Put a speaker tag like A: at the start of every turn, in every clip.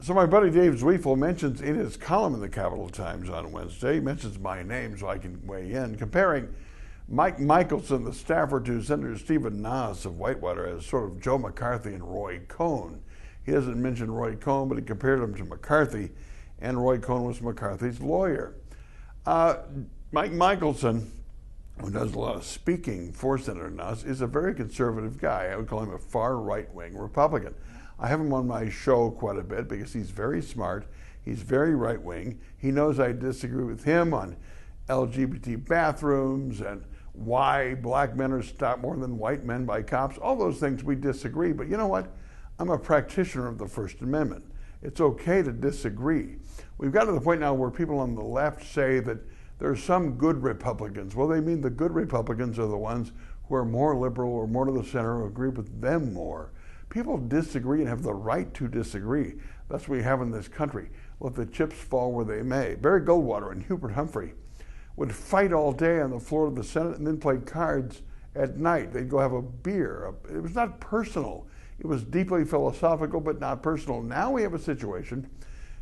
A: So my buddy Dave Zweifel mentions in his column in the Capital Times on Wednesday, he mentions my name so I can weigh in, comparing Mike Michelson, the staffer to Senator Stephen Nass of Whitewater, as sort of Joe McCarthy and Roy Cohn. He doesn't mention Roy Cohn, but he compared him to McCarthy, and Roy Cohn was McCarthy's lawyer. Mike Michelson, who does a lot of speaking for Senator Nass, is a very conservative guy. I would call him a far right-wing Republican. I have him on my show quite a bit because he's very smart, he's very right-wing. He knows I disagree with him on LGBT bathrooms and why black men are stopped more than white men by cops. All those things we disagree, but you know what? I'm a practitioner of the First Amendment. It's okay to disagree. We've got to the point now where people on the left say that there are some good Republicans. Well, they mean the good Republicans are the ones who are more liberal or more to the center or agree with them more. People disagree and have the right to disagree. That's what we have in this country. Let the chips fall where they may. Barry Goldwater and Hubert Humphrey would fight all day on the floor of the Senate and then play cards at night. They'd go have a beer. It was not personal. It was deeply philosophical, but not personal. Now we have a situation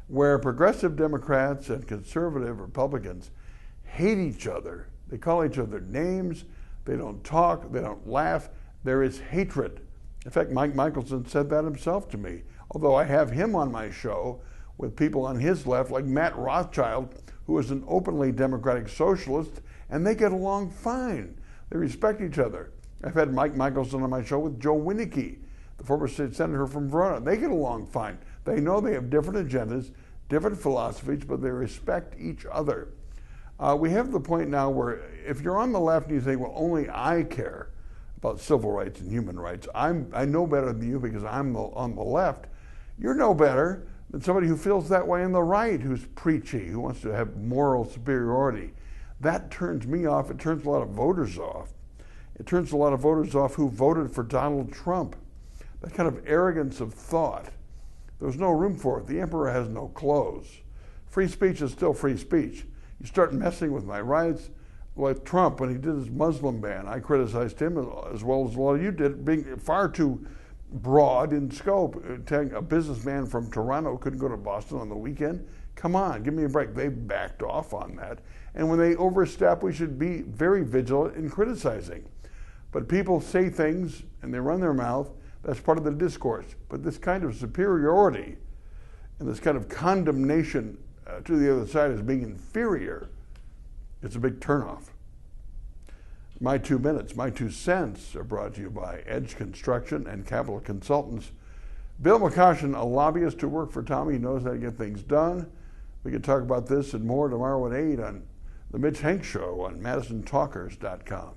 A: where progressive Democrats and conservative Republicans hate each other. They call each other names. They don't talk. They don't laugh. There is hatred. In fact, Mike Michelson said that himself to me, although I have him on my show with people on his left, like Matt Rothschild, who is an openly democratic socialist, and they get along fine. They respect each other. I've had Mike Michelson on my show with Joe Winnicke, the former state senator from Verona. They get along fine. They know they have different agendas, different philosophies, but they respect each other. We have the point now where if you're on the left and you say, well, only I care about civil rights and human rights, I know better than you because I'm on the left, you're no better than somebody who feels that way on the right, who's preachy, who wants to have moral superiority. That turns me off. It turns a lot of voters off. It turns a lot of voters off who voted for Donald Trump. That kind of arrogance of thought. There's no room for it. The emperor has no clothes. Free speech is still free speech. You start messing with my rights, like Trump, when he did his Muslim ban, I criticized him as well as a lot of you did, being far too broad in scope. Telling a businessman from Toronto couldn't go to Boston on the weekend. Come on, give me a break. They backed off on that. And when they overstep, we should be very vigilant in criticizing. But people say things and they run their mouth. That's part of the discourse. But this kind of superiority and this kind of condemnation to the other side as being inferior, it's a big turnoff. My 2 minutes, my 2 cents are brought to you by Edge Construction and Capital Consultants. Bill McCoshen, a lobbyist to work for Tommy, knows how to get things done. We can talk about this and more tomorrow at 8 on the Mitch Henck Show on madisontalkers.com.